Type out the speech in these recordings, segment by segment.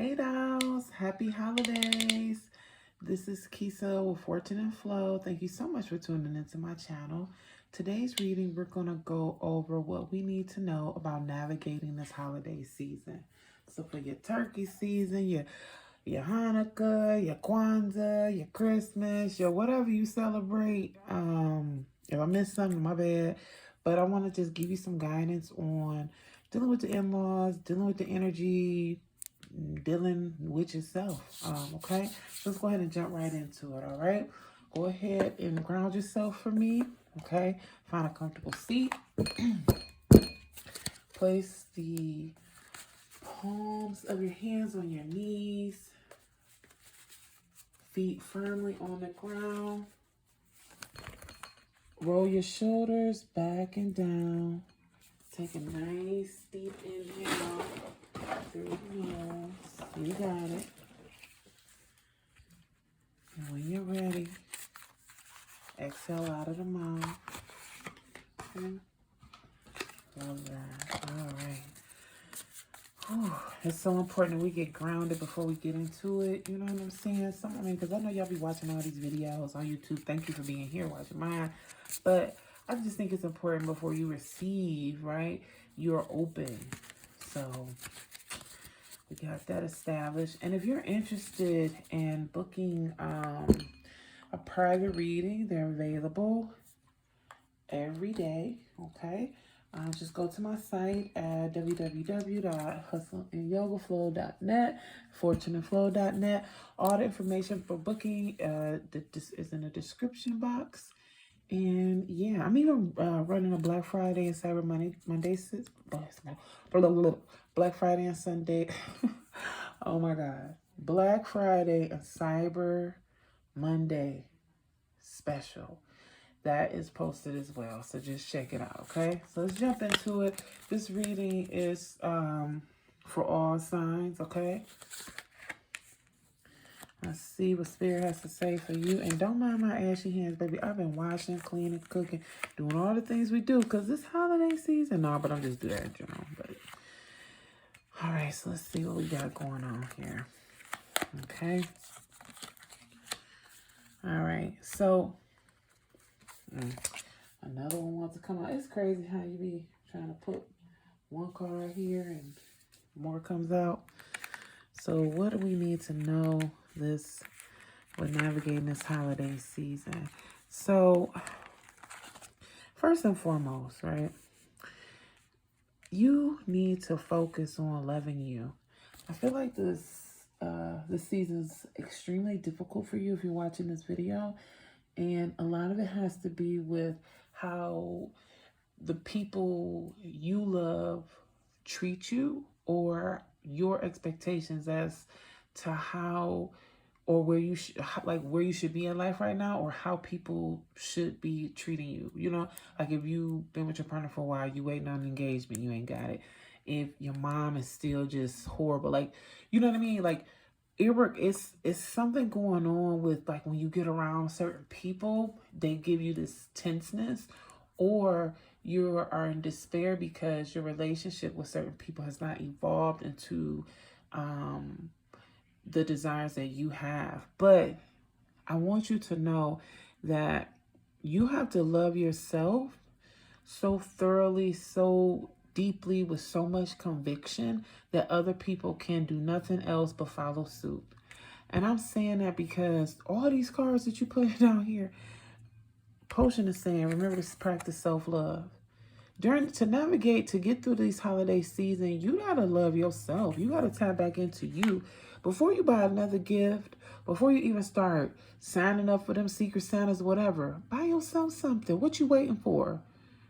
Hey dolls, happy holidays. This is Kisa with Fortune and Flow. Thank you so much for tuning into my channel. Today's reading, we're going to go over what we need to know about navigating this holiday season. So for your turkey season, your Hanukkah, your Kwanzaa, your Christmas, your whatever you celebrate. If I missed something, my bad. But I want to just give you some guidance on dealing with the in-laws, dealing with the energy, dealing with yourself. Okay, let's go ahead and jump right into it. All right, go ahead and ground yourself for me. Okay, find a comfortable seat. Place the palms of your hands on your knees, feet firmly on the ground. Roll your shoulders back and down. Take a nice deep inhale through the nose. You got it. And when you're ready, exhale out of the mouth. Okay. Love that. All right. Whew. It's so important that we get grounded before we get into it. You know what I'm saying? Because I know y'all be watching all these videos on YouTube. Thank you for being here watching mine. But I just think it's important before you receive, right? You're open. So we got that established. And if you're interested in booking a private reading, they're available every day, okay? Just go to my site at www.hustleandyogaflow.net, fortuneandflow.net. All the information for booking this is in the description box. And yeah, I'm even running a Black Friday and Cyber Monday, Black Friday and Sunday. Oh my God. Black Friday and Cyber Monday special. That is posted as well. So just check it out, okay? So let's jump into it. This reading is for all signs, okay? Let's see what Spirit has to say for you. And don't mind my ashy hands, baby. I've been washing, cleaning, cooking, doing all the things we do because this holiday season. No, but I'm just doing that in general. But all right, so let's see what we got going on here. Okay. All right, so another one wants to come out. It's crazy how you be trying to put one card here and more comes out. So what do we need to know with navigating this holiday season? So first and foremost, right, you need to focus on loving you. I feel like this season's extremely difficult for you if you're watching this video, and a lot of it has to be with how the people you love treat you, or your expectations as to how or where you where you should be in life right now, or how people should be treating you. You know, like if you've been with your partner for a while, you waiting on engagement, you ain't got it. If your mom is still just horrible, like, you know what I mean? Like, it's something going on with, like, when you get around certain people, they give you this tenseness, or you are in despair because your relationship with certain people has not evolved into the desires that you have. But I want you to know that you have to love yourself so thoroughly, so deeply, with so much conviction that other people can do nothing else but follow suit. And I'm saying that because all these cards that you put down here, Potion is saying, remember to practice self-love. To navigate, to get through this holiday season, you gotta love yourself. You gotta tap back into you before you buy another gift, before you even start signing up for them Secret Santas, whatever. Buy yourself something. What you waiting for,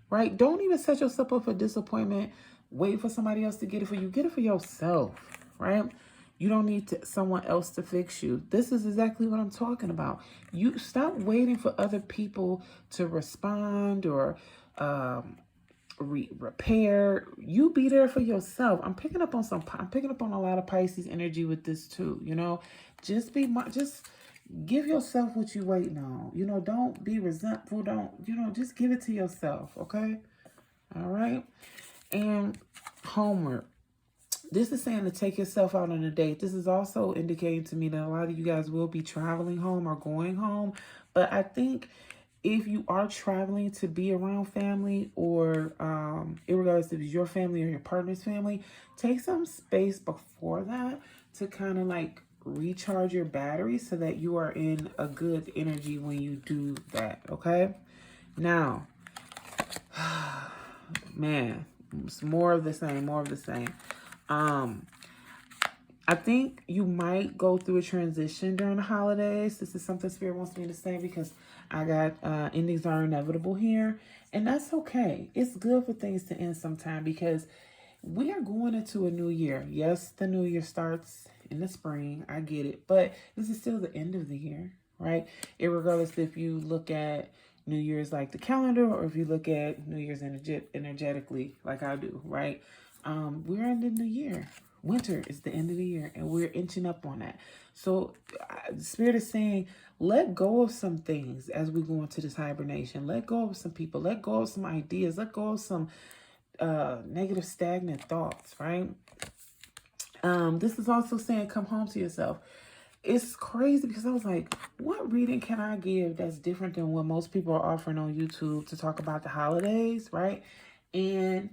right? Don't even set yourself up for disappointment. Wait for somebody else to get it for you. Get it for yourself, right? You don't need someone else to fix you. This is exactly what I'm talking about. You stop waiting for other people to respond or repair. You be there for yourself. I'm picking up on a lot of Pisces energy with this too. You know, just give yourself what you waiting on. You know, don't be resentful. Just give it to yourself. Okay. All right. And homework. This is saying to take yourself out on a date. This is also indicating to me that a lot of you guys will be traveling home or going home. But I think if you are traveling to be around family, or irregardless if it's your family or your partner's family, take some space before that to kind of like recharge your battery so that you are in a good energy when you do that, okay? Now, man, it's more of the same, more of the same. I think you might go through a transition during the holidays. This is something Spirit wants me to say because I got endings are inevitable here. And that's okay. It's good for things to end sometime because we are going into a new year. Yes, the new year starts in the spring. I get it. But this is still the end of the year, right? Irregardless if you look at New Year's like the calendar or if you look at New Year's energetically like I do, right? We're in the new year. Winter is the end of the year and we're inching up on that. So the Spirit is saying, let go of some things as we go into this hibernation. Let go of some people. Let go of some ideas. Let go of some negative, stagnant thoughts, right? This is also saying come home to yourself. It's crazy because I was like, what reading can I give that's different than what most people are offering on YouTube to talk about the holidays, right? And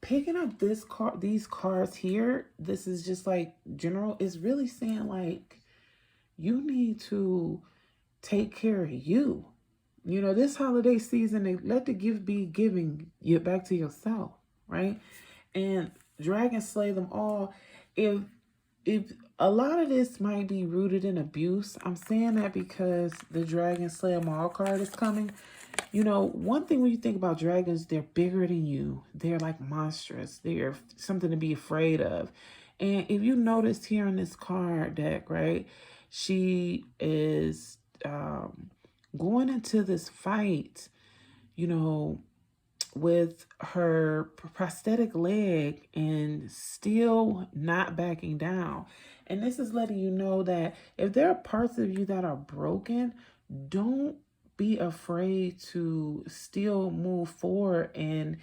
picking up these cards here, this is just like general, is really saying like, you need to take care of you. You know, this holiday season, let the gift be giving you back to yourself, right? And dragons slay them all. If a lot of this might be rooted in abuse, I'm saying that because the Dragon Slay 'em all card is coming. You know, one thing when you think about dragons, they're bigger than you. They're like monstrous. They're something to be afraid of. And if you notice here on this card deck, right, she is going into this fight, you know, with her prosthetic leg and still not backing down. And this is letting you know that if there are parts of you that are broken, don't be afraid to still move forward and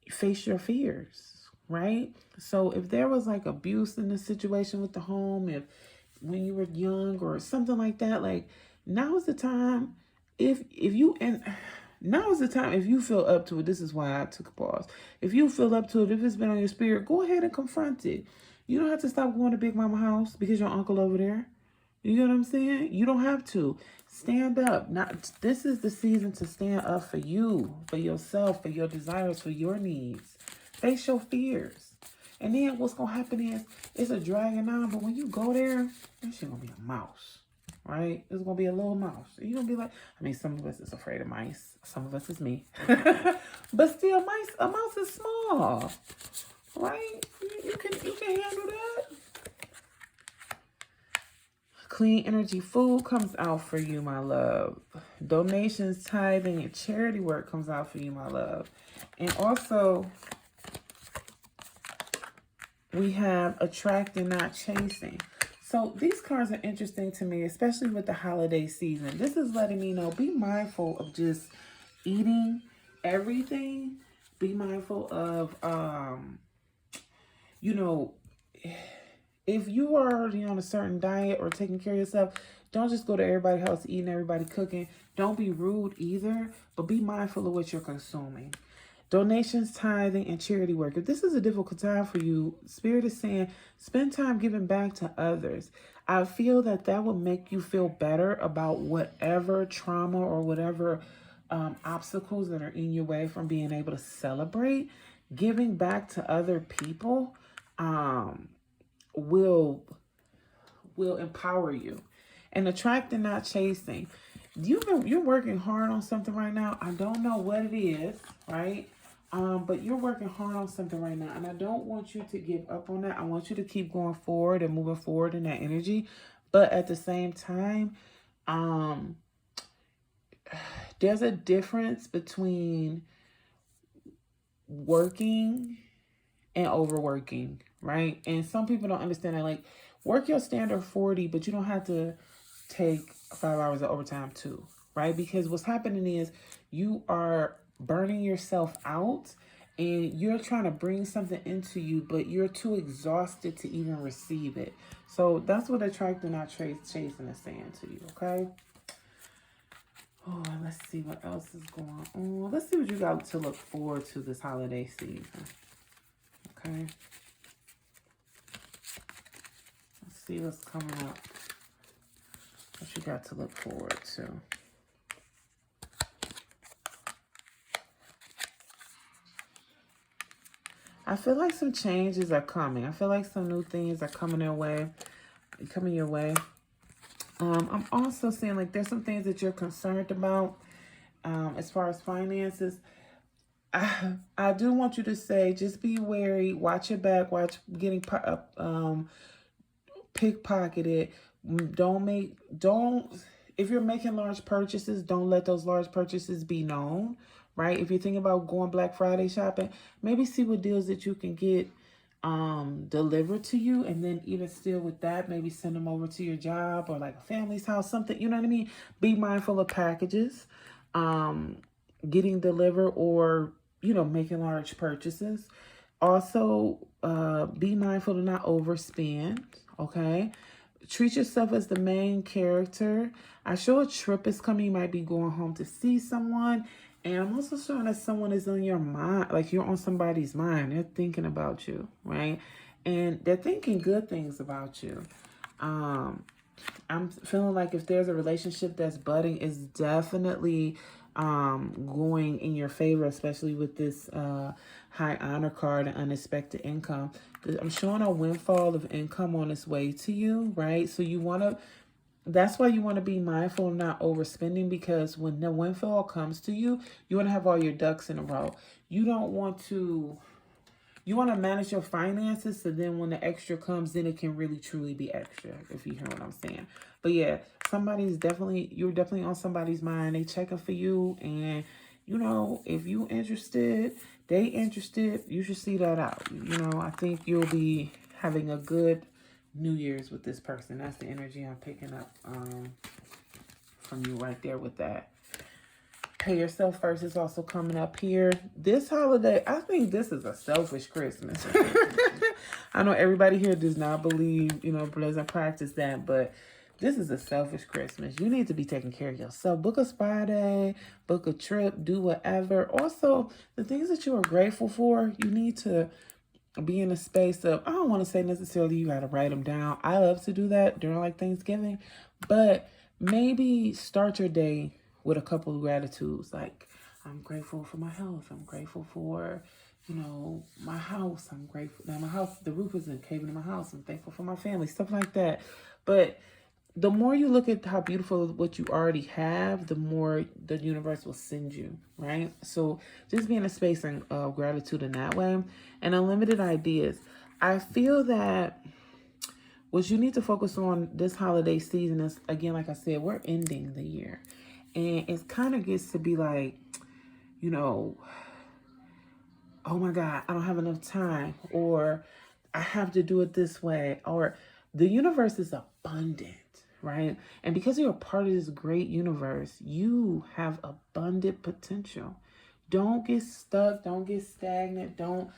face your fears, right? So if there was like abuse in the situation with the home, if when you were young or something like that, like now is the time. If you and now is the time, if you feel up to it, this is why I took a pause. If you feel up to it, if it's been on your spirit, go ahead and confront it. You don't have to stop going to Big Mama house because your uncle over there. You know what I'm saying? You don't have to. Stand up. This is the season to stand up for you, for yourself, for your desires, for your needs. Face your fears. And then what's going to happen is, it's a dragon on, but when you go there, it's going to be a mouse. Right? It's going to be a little mouse. You're going to be like, I mean, some of us is afraid of mice. Some of us is me. But still, a mouse is small. Right? You can handle that. Clean energy food comes out for you, my love. Donations, tithing, and charity work comes out for you, my love. And also, we have attracting, not chasing. So these cards are interesting to me, especially with the holiday season. This is letting me know, be mindful of just eating everything. Be mindful of, you know, if you are already on a certain diet or taking care of yourself, don't just go to everybody's house eating, everybody cooking. Don't be rude either, but be mindful of what you're consuming. Donations, tithing, and charity work. If this is a difficult time for you, Spirit is saying, spend time giving back to others. I feel that will make you feel better about whatever trauma or whatever obstacles that are in your way from being able to celebrate. Giving back to other people will empower you. And attracting, not chasing. You're working hard on something right now. I don't know what it is, right? But you're working hard on something right now. And I don't want you to give up on that. I want you to keep going forward and moving forward in that energy. But at the same time, there's a difference between working and overworking, right? And some people don't understand that. Like, work your standard 40, but you don't have to take 5 hours of overtime too, right? Because what's happening is you are burning yourself out and you're trying to bring something into you, but you're too exhausted to even receive it. So that's what attracting, not chasing, is saying to you, okay? Oh, let's see what else is going on. Let's see what you got to look forward to this holiday season, okay? Let's see what's coming up. What you got to look forward to. I feel like some changes are coming. I feel like some new things are coming your way. I'm also seeing like there's some things that you're concerned about as far as finances. I do want you to say, just be wary, watch your back, watch getting pickpocketed. If you're making large purchases, don't let those large purchases be known, right? If you're thinking about going Black Friday shopping, maybe see what deals that you can get delivered to you, and then even still with that, maybe send them over to your job or like a family's house, something, you know what I mean? Be mindful of packages getting delivered, or making large purchases. Also, be mindful to not overspend, okay? Treat yourself as the main character. I show a trip is coming. You might be going home to see someone. And I'm also showing that someone is on your mind, like you're on somebody's mind. They're thinking about you, right? And they're thinking good things about you. I'm feeling like if there's a relationship that's budding, it's definitely going in your favor, especially with this high honor card and unexpected income. I'm showing a windfall of income on its way to you, right? So that's why you want to be mindful of not overspending, because when the windfall comes to you, you want to have all your ducks in a row. You want to manage your finances, so then when the extra comes, then it can really truly be extra, if you hear what I'm saying. But yeah, you're definitely on somebody's mind. They checking for you, and if you interested, they interested, you should see that out. I think you'll be having a good New Year's with this person. That's the energy I'm picking up from you right there with that. Pay yourself first is also coming up here. This holiday, I think this is a selfish Christmas. I know everybody here does not believe, doesn't practice that, but this is a selfish Christmas. You need to be taking care of yourself. Book a spa day, book a trip, do whatever. Also, the things that you are grateful for, you need to be in a space of, I don't want to say necessarily you got to write them down. I love to do that during like Thanksgiving, but maybe start your day with a couple of gratitudes. Like, I'm grateful for my health. I'm grateful for, my house. I'm grateful that my house, the roof isn't caving in my house. I'm thankful for my family, stuff like that. But the more you look at how beautiful what you already have, the more the universe will send you, right? So just be in a space of gratitude in that way, and unlimited ideas. I feel that what you need to focus on this holiday season is, again, like I said, we're ending the year. And it kind of gets to be like, oh my God, I don't have enough time, or I have to do it this way, or the universe is abundant. Right? And because you're a part of this great universe, you have abundant potential. Don't get stuck. Don't get stagnant. Don't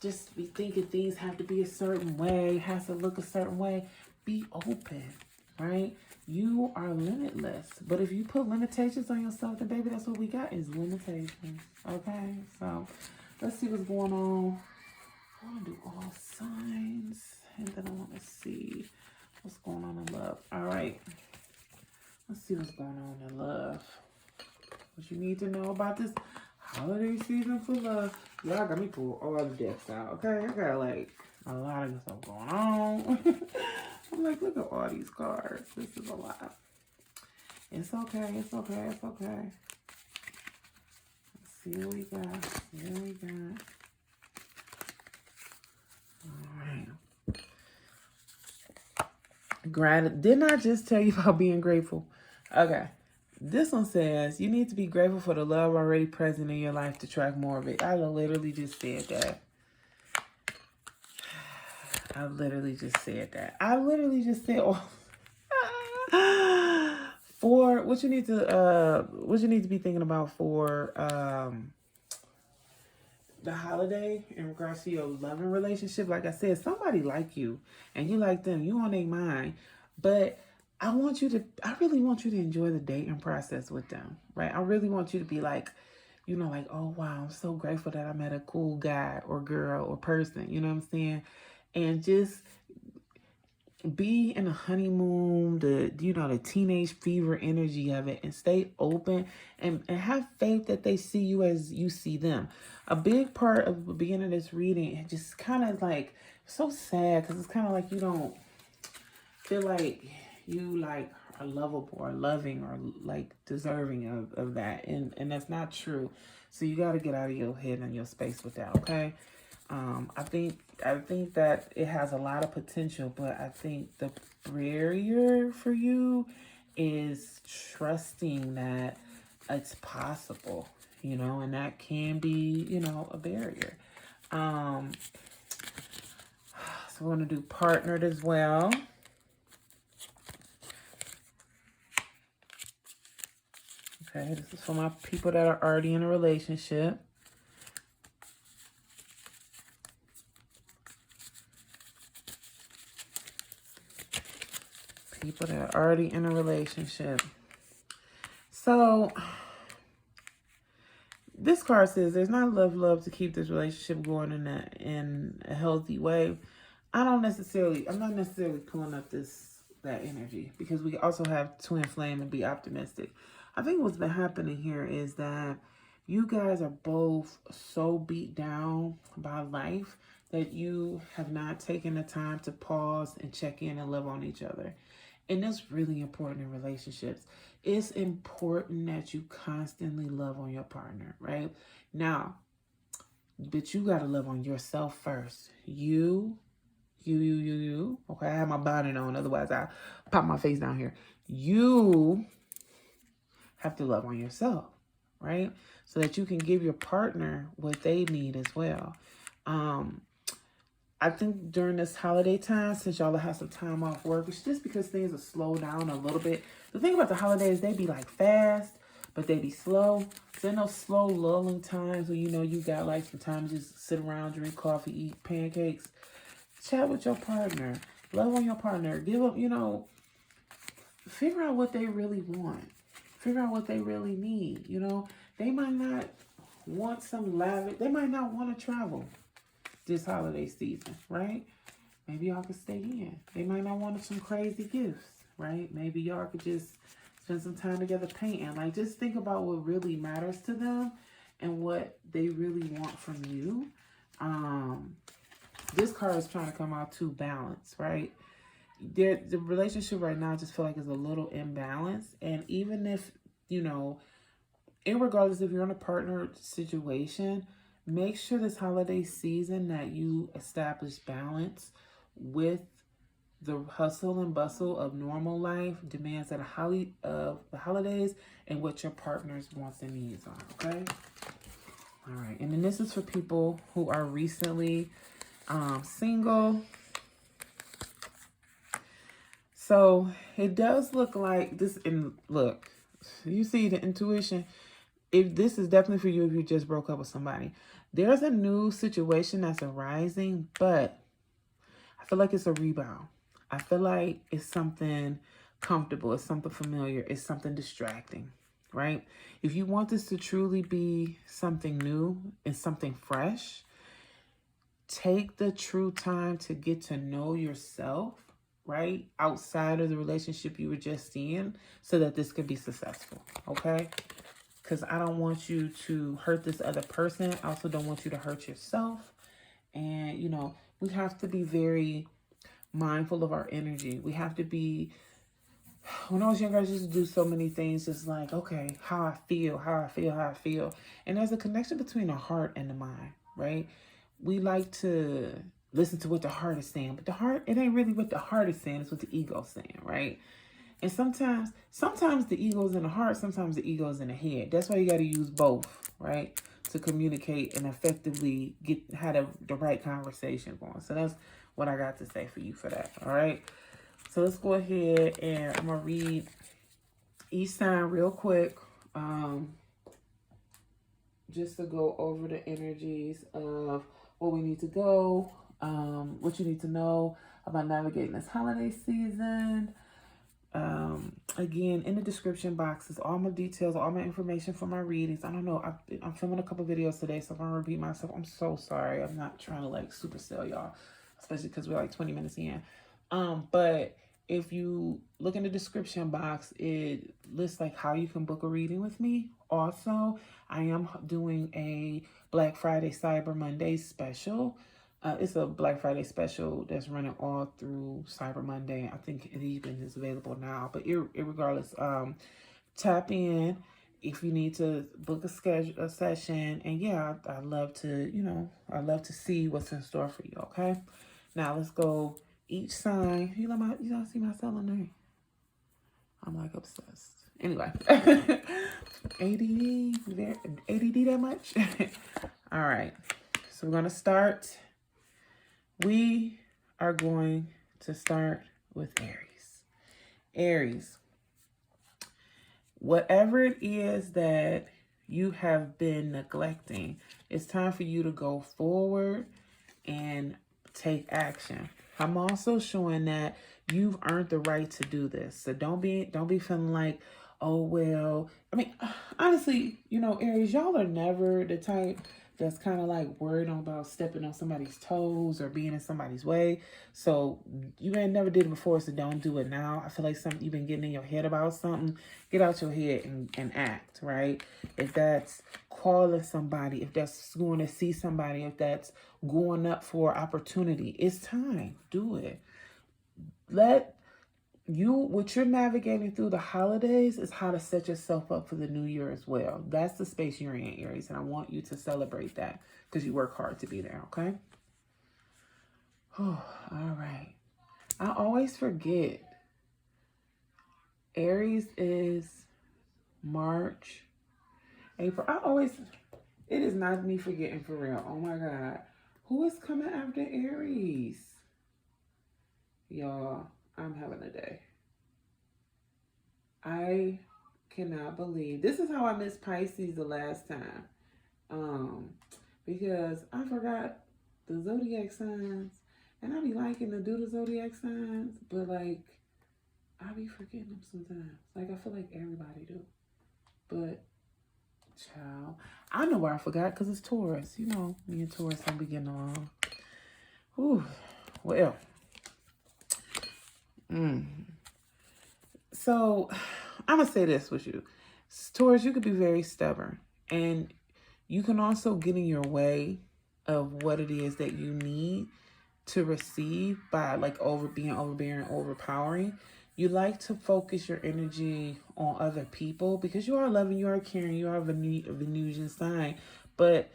just be thinking things have to be a certain way, has to look a certain way. Be open, right? You are limitless. But if you put limitations on yourself, then baby, that's what we got is limitations. Okay? So let's see what's going on. I want to do all signs. And then I want to see what's going on in love. All right. Let's see what's going on in love. What you need to know about this holiday season for love. Y'all got me pull all the decks out, okay? I got like a lot of stuff going on. I'm like, look at all these cards. This is a lot. It's okay. It's okay. It's okay. Let's see what we got. See what we got. All right. Didn't I just tell you about being grateful? Okay. This one says, you need to be grateful for the love already present in your life to attract more of it. I literally just said that. I literally just said that. I literally just said, for what you need to be thinking about for the holiday in regards to your loving relationship, like I said, somebody like you and you like them, you on their mind. But I really want you to enjoy the dating process with them, right? I really want you to be like, like, oh wow, I'm so grateful that I met a cool guy or girl or person, you know what I'm saying? And just be in a honeymoon, the teenage fever energy of it, and stay open and have faith that they see you as you see them. A big part of the beginning of this reading, it just kind of like so sad because it's kind of like you don't feel like you like are lovable or loving or like deserving of that, and that's not true. So you got to get out of your head and your space with that, okay? I think that it has a lot of potential, but I think the barrier for you is trusting that it's possible, and that can be, a barrier. So we're going to do partnered as well. Okay, this is for my people that are already in a relationship. People that are already in a relationship. So, this card says there's not love to keep this relationship going in a healthy way. I'm not necessarily pulling up that energy because we also have twin flame and be optimistic. I think what's been happening here is that you guys are both so beat down by life that you have not taken the time to pause and check in and love on each other. And that's really important in relationships. It's important that you constantly love on your partner, right? Now, but you got to love on yourself first. You. Okay, I have my bonnet on. Otherwise, I pop my face down here. You have to love on yourself, right? So that you can give your partner what they need as well. I think during this holiday time, since y'all have some time off work, it's just because things will slow down a little bit. The thing about the holidays, they be like fast, but they be slow. So in those slow, lulling times where you got like some time to just sit around, drink coffee, eat pancakes, chat with your partner, love on your partner, give up, figure out what they really want. Figure out what they really need, They might not want some lavish, they might not want to travel this holiday season, right? Maybe y'all could stay in. They might not want some crazy gifts, right? Maybe y'all could just spend some time together painting. Like, just think about what really matters to them and what they really want from you. This card is trying to come out to balance, right? The relationship right now, I just feel like is a little imbalanced. And even if, regardless if you're in a partner situation, make sure this holiday season that you establish balance with the hustle and bustle of normal life, demands of the holidays, and what your partner's wants and needs are, okay? All right, and then this is for people who are recently single. So it does look like this, and look, you see the intuition. If this is definitely for you, if you just broke up with somebody, there's a new situation that's arising, but I feel like it's a rebound. I feel like it's something comfortable. It's something familiar. It's something distracting, right? If you want this to truly be something new and something fresh, take the true time to get to know yourself, right? Outside of the relationship you were just in, so that this could be successful, okay? Because I don't want you to hurt this other person. I also don't want you to hurt yourself. And, we have to be very mindful of our energy. We have to be, when I was younger, I used to do so many things just like, okay, how I feel. And there's a connection between the heart and the mind, right? We like to listen to what the heart is saying, but the heart, it ain't really what the heart is saying, it's what the ego's saying, right? And sometimes the ego's in the heart, sometimes the ego's in the head. That's why you got to use both, right? To communicate and effectively have the right conversation going. So that's what I got to say for you for that, all right? So let's go ahead and I'm going to read each sign real quick. just to go over the energies of what we need to go, what you need to know about navigating this holiday season. Again, in the description box is all my details, all my information for my readings. I don't know, I'm filming a couple videos today, so if I repeat myself, I'm so sorry. I'm not trying to like super sell y'all, especially because we're like 20 minutes in. But if you look in the description box, it lists like how you can book a reading with me. Also, I am doing a Black Friday Cyber Monday special. It's a Black Friday special that's running all through Cyber Monday. I think it even is available now. But regardless, tap in if you need to book a session. And yeah, I'd love to, I'd love to see what's in store for you. Okay. Now let's go each sign. You don't see my cell in there. I'm like obsessed. Anyway, ADD that much? All right. So we're going to start. We are going to start with Aries. Aries, whatever it is that you have been neglecting, it's time for you to go forward and take action. I'm also showing that you've earned the right to do this. So don't be feeling like, oh, well, I mean, honestly, Aries, y'all are never the type that's kind of like worried about stepping on somebody's toes or being in somebody's way. So you ain't never did it before, so don't do it now. I feel like you've been getting in your head about something. Get out your head and act, right? If that's calling somebody, if that's going to see somebody, if that's going up for opportunity, it's time. Do it. What you're navigating through the holidays is how to set yourself up for the new year as well. That's the space you're in, Aries, and I want you to celebrate that because you work hard to be there, okay? Oh, all right. I always forget. Aries is March, April. It is not me forgetting for real. Oh my God. Who is coming after Aries? Y'all, I'm having a day. I cannot believe. This is how I missed Pisces the last time. Because I forgot the zodiac signs. And I be liking to do the zodiac signs. But like, I be forgetting them sometimes. Like, I feel like everybody do. But, child, I know where I forgot because it's Taurus. Me and Taurus don't be getting along. Whew. Well. So, I'm going to say this with you. Taurus, you could be very stubborn. And you can also get in your way of what it is that you need to receive by like being overbearing, overpowering. You like to focus your energy on other people because you are loving, you are caring, you are a Venusian sign. But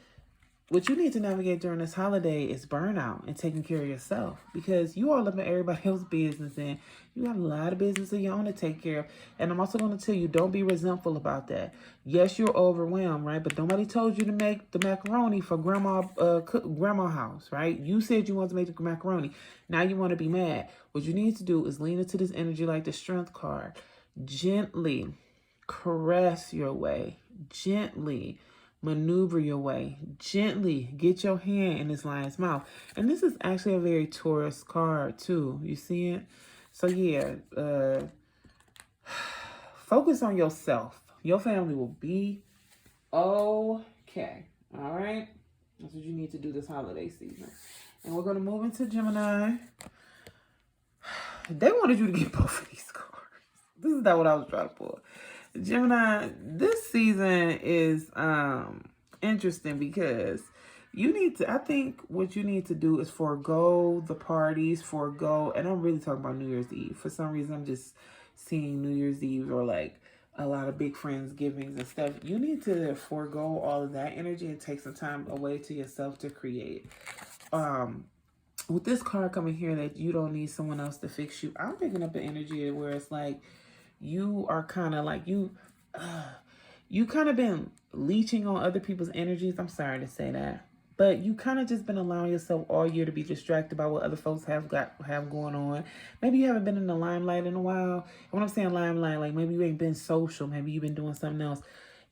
what you need to navigate during this holiday is burnout and taking care of yourself because you are living everybody else's business and you got a lot of business of your own to take care of. And I'm also going to tell you, don't be resentful about that. Yes, you're overwhelmed, right? But nobody told you to make the macaroni for grandma house, right? You said you wanted to make the macaroni. Now you want to be mad. What you need to do is lean into this energy like the strength card. Gently caress your way. Gently maneuver your way. Gently get your hand in this lion's mouth. And this is actually a very Taurus card too. You see it? So yeah, focus on yourself. Your family will be okay. All right? That's what you need to do this holiday season. And we're going to move into Gemini. They wanted you to get both of these cards. This is not what I was trying to pull. Gemini, this season is interesting because I think what you need to do is forego the parties, and I'm really talking about New Year's Eve. For some reason, I'm just seeing New Year's Eve or like a lot of big Friendsgivings and stuff. You need to forego all of that energy and take some time away to yourself to create. With this card coming here that you don't need someone else to fix you, I'm picking up the energy where it's like, you are kind of like, you kind of been leeching on other people's energies. I'm sorry to say that. But you kind of just been allowing yourself all year to be distracted by what other folks have going on. Maybe you haven't been in the limelight in a while. And when I'm saying limelight, like maybe you ain't been social. Maybe you've been doing something else.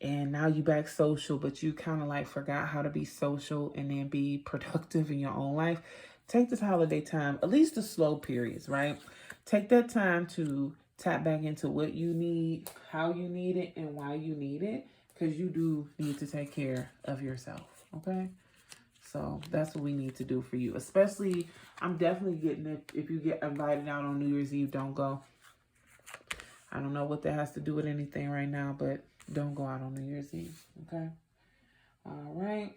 and now you back social, but you kind of like forgot how to be social and then be productive in your own life. Take this holiday time, at least the slow periods, right? Take that time to tap back into what you need, how you need it, and why you need it, because you do need to take care of yourself, okay? So that's what we need to do for you. Especially, I'm definitely getting it. If you get invited out on New Year's Eve, don't go. I don't know what that has to do with anything right now, but don't go out on New Year's Eve, okay? All right.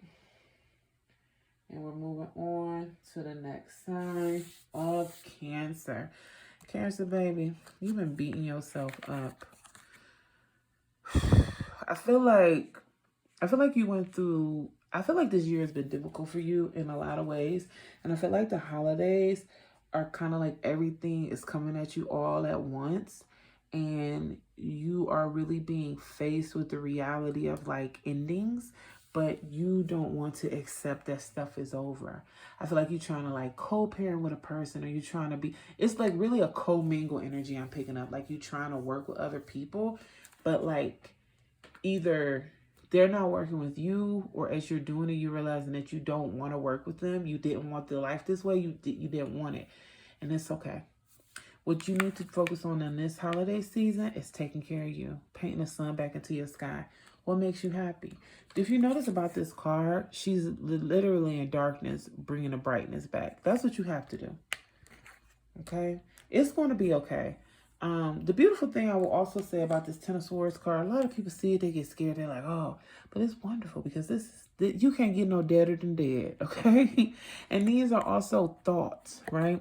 And we're moving on to the next sign of Cancer. Cancer, baby, you've been beating yourself up. I feel like you went through, I feel like this year has been difficult for you in a lot of ways. And I feel like the holidays are kind of like everything is coming at you all at once. And you are really being faced with the reality of like endings, but you don't want to accept that stuff is over. I feel like you're trying to like co-parent with a person, or you're trying to be, it's like really a co-mingle energy I'm picking up. Like you're trying to work with other people, but like either they're not working with you, or as you're doing it, you're realizing that you don't want to work with them. You didn't want the life this way. You didn't want it. And it's okay. What you need to focus on in this holiday season is taking care of you, painting the sun back into your sky. What makes you happy? If you notice about this card, she's literally in darkness, bringing the brightness back. That's what you have to do. Okay? It's going to be okay. The beautiful thing I will also say about this Ten of Swords card, a lot of people see it, they get scared. They're like, oh, but it's wonderful because you can't get no deader than dead, okay? And these are also thoughts, right?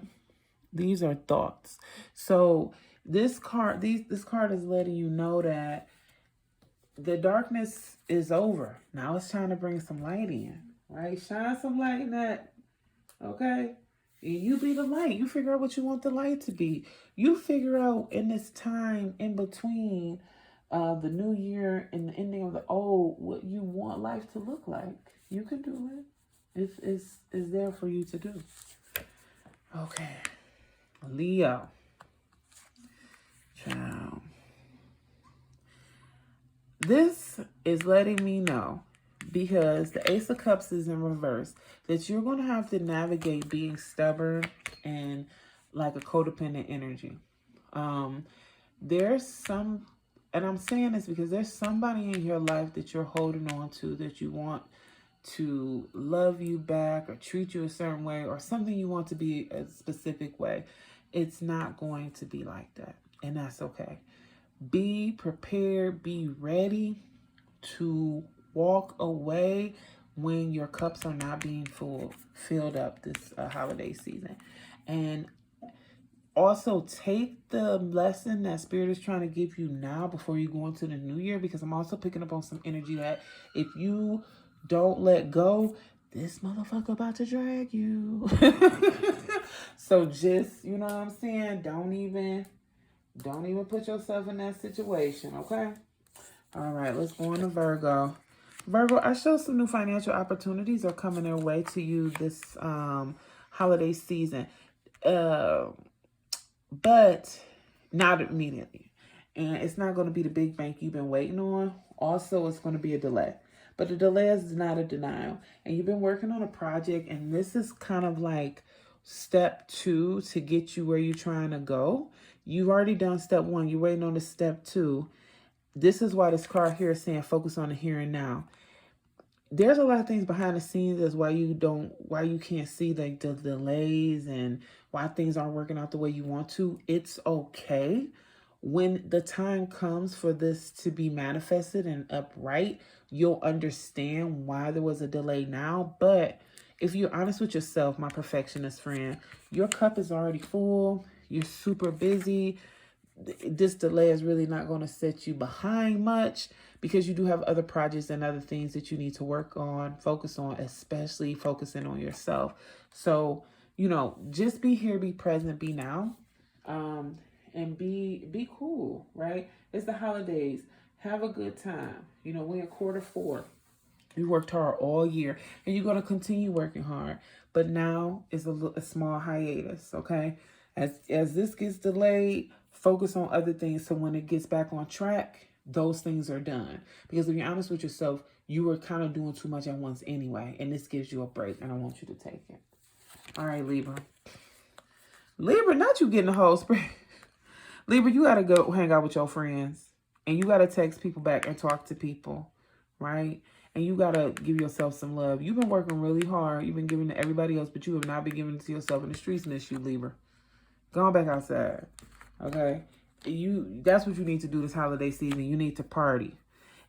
These are thoughts. So this card is letting you know that the darkness is over. Now it's time to bring some light in, right? Shine some light in that, okay? You be the light. You figure out what you want the light to be. You figure out in this time in between the new year and the ending of the old what you want life to look like. You can do it. It's there for you to do. Okay. Leo. Child. This is letting me know, because the Ace of Cups is in reverse, that you're going to have to navigate being stubborn and like a codependent energy. There's some, and I'm saying this because there's somebody in your life that you're holding on to, that you want to love you back or treat you a certain way, or something you want to be a specific way. It's not going to be like that, and that's okay. Be prepared, be ready to walk away when your cups are not being filled up this holiday season. And also take the lesson that Spirit is trying to give you now before you go into the new year, because I'm also picking up on some energy that if you don't let go, this motherfucker about to drag you. So just, you know what I'm saying? Don't even put yourself in that situation, okay? All right, let's go on to Virgo. Virgo, I show some new financial opportunities are coming their way to you this holiday season. But not immediately. And it's not going to be the big bank you've been waiting on. Also, it's going to be a delay. But the delay is not a denial. And you've been working on a project, and this is kind of like step 2 to get you where you're trying to go. You've already done step 1. You're waiting on the step 2. This is why this card here is saying focus on the here and now. There's a lot of things behind the scenes as why you can't see like the delays and why things aren't working out the way you want to. It's okay. When the time comes for this to be manifested and upright, you'll understand why there was a delay now. But if you're honest with yourself, my perfectionist friend, your cup is already full. You're super busy. This delay is really not going to set you behind much, because you do have other projects and other things that you need to work on, focus on, especially focusing on yourself. So, just be here, be present, be now, and be cool, right? It's the holidays. Have a good time. We're in quarter 4. You worked hard all year, and you're going to continue working hard. But now is a small hiatus, okay? As this gets delayed, focus on other things, so when it gets back on track, those things are done. Because if you're honest with yourself, you were kind of doing too much at once anyway. And this gives you a break. And I want you to take it. All right, Libra. Libra, not you getting the whole spray. Libra, you got to go hang out with your friends. And you got to text people back and talk to people. Right? And you got to give yourself some love. You've been working really hard. You've been giving to everybody else. But you have not been giving it to yourself in the streets in this, you Libra. Go on back outside. Okay? That's what you need to do this holiday season. You need to party.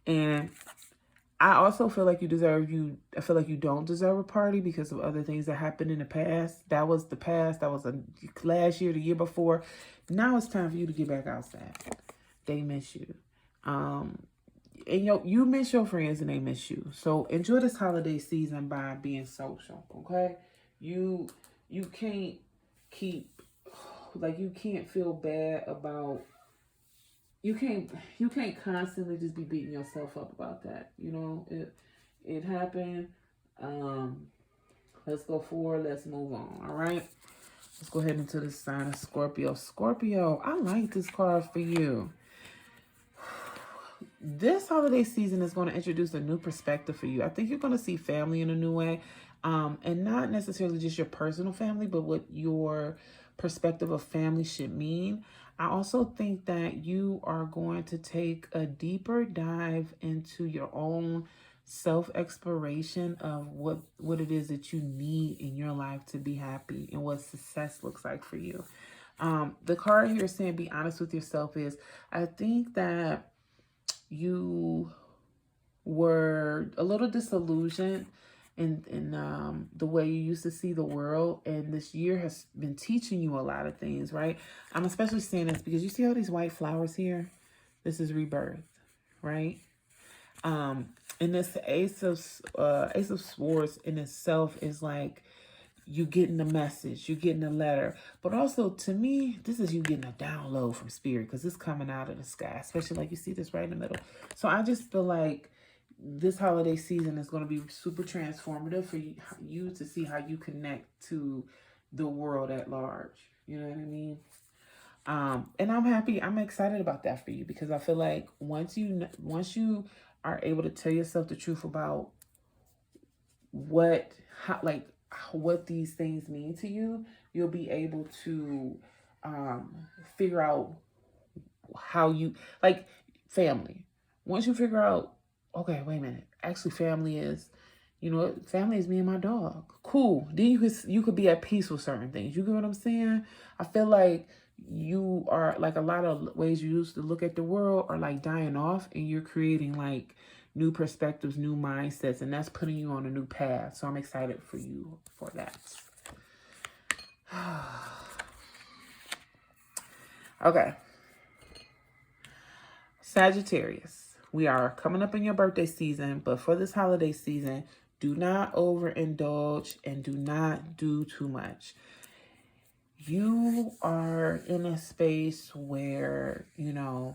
And I also feel like I feel like you don't deserve a party because of other things that happened in the past. That was the past. That was last year, the year before. Now it's time for you to get back outside. They miss you. And you miss your friends and they miss you. So enjoy this holiday season by being social, okay? You can't keep, like, you can't feel bad about, you can't constantly just be beating yourself up about that. You know, it happened. Let's go forward. Let's move on. All right. Let's go ahead into the sign of Scorpio. Scorpio, I like this card for you. This holiday season is going to introduce a new perspective for you. I think you're going to see family in a new way. And not necessarily just your personal family, but what your perspective of family should mean. I also think that you are going to take a deeper dive into your own self-exploration of what it is that you need in your life to be happy and what success looks like for you. The card here saying be honest with yourself is, I think that you were a little disillusioned in the way you used to see the world, and this year has been teaching you a lot of things, right? I'm especially saying this because you see all these white flowers here. This is rebirth, right? And this Ace of Swords in itself is like you getting the message, you getting a letter, but also to me, this is you getting a download from spirit because it's coming out of the sky, especially like you see this right in the middle. So I just feel like this holiday season is going to be super transformative for you to see how you connect to the world at large. You know what I mean? And I'm excited about that for you because I feel like once you are able to tell yourself the truth about what these things mean to you, you'll be able to figure out how you like family. Once you figure out, okay, wait a minute, actually family is, family is me and my dog. Cool. Then you could be at peace with certain things. You get what I'm saying? I feel like you are, like, a lot of ways you used to look at the world are like dying off, and you're creating like new perspectives, new mindsets, and that's putting you on a new path. So I'm excited for you for that. Okay. Sagittarius, we are coming up in your birthday season, but for this holiday season, do not overindulge and do not do too much. You are in a space where, the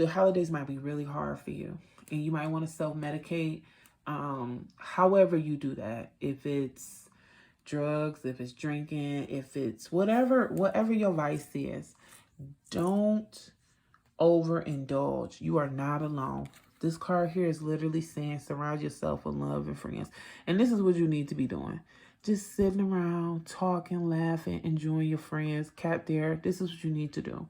holidays might be really hard for you, and you might want to self-medicate. However you do that, if it's drugs, if it's drinking, if it's whatever your vice is, don't overindulge. You are not alone. This card here is literally saying surround yourself with love and friends. And this is what you need to be doing. Just sitting around, talking, laughing, enjoying your friends. Cat there. This is what you need to do.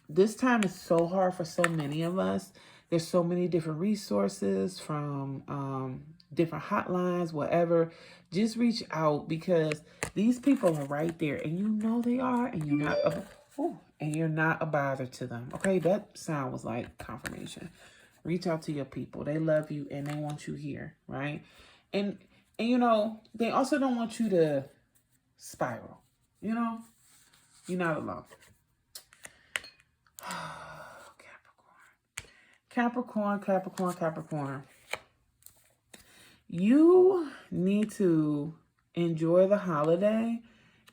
This time is so hard for so many of us. There's so many different resources from different hotlines, whatever. Just reach out because these people are right there, and you know they are, and you're not a bother to them. Okay, that sound was like confirmation. Reach out to your people. They love you and they want you here, right? And they also don't want you to spiral. You're not alone. Capricorn. You need to enjoy the holiday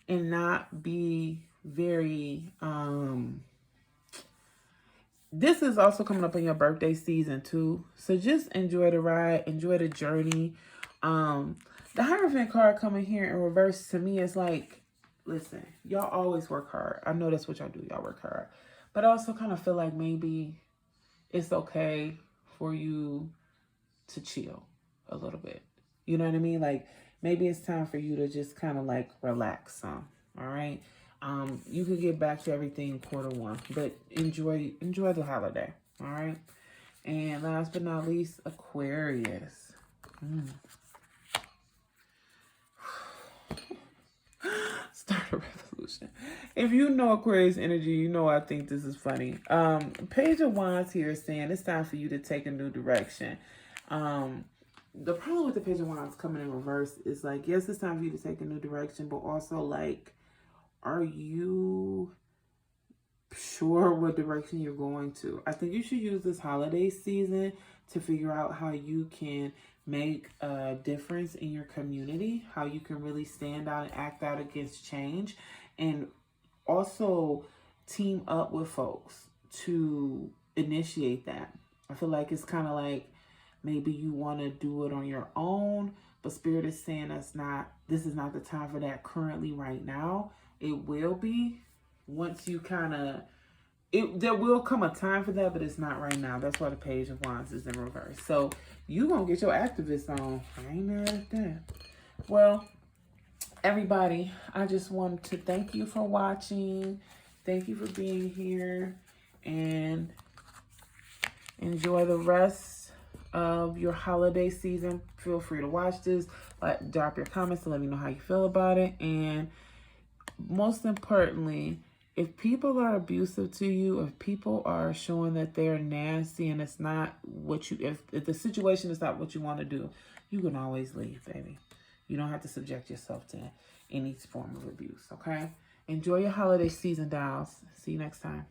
and not be very this is also coming up in your birthday season too, so just enjoy the ride, enjoy the journey. The Hierophant card coming here in reverse to me is like, listen, y'all always work hard. I know that's what y'all do. Y'all work hard, But I also kind of feel like maybe it's okay for you to chill a little bit. You know what I mean? Like maybe it's time for you to just kind of like relax some. All right. You can get back to everything quarter 1, but enjoy the holiday. All right. And last but not least, Aquarius. Start a revolution. If you know Aquarius energy, you know I think this is funny. Page of Wands here is saying it's time for you to take a new direction. The problem with the Page of Wands coming in reverse is like, yes, it's time for you to take a new direction, but also like, are you sure what direction you're going to? I think you should use this holiday season to figure out how you can make a difference in your community, how you can really stand out and act out against change, and also team up with folks to initiate that. I feel like it's kind of like maybe you want to do it on your own, but Spirit is saying this is not the time for that currently right now. It will be once you kind of, there will come a time for that, but it's not right now. That's why the Page of Wands is in reverse. So you gonna get your activist on. I ain't mad at that. Well, everybody, I just want to thank you for watching. Thank you for being here, and enjoy the rest of your holiday season. Feel free to watch this. Drop your comments to let me know how you feel about it. And most importantly, if people are abusive to you, if people are showing that they're nasty and it's not what you, if the situation is not what you want to do, you can always leave, baby. You don't have to subject yourself to any form of abuse, okay? Enjoy your holiday season, dolls. See you next time.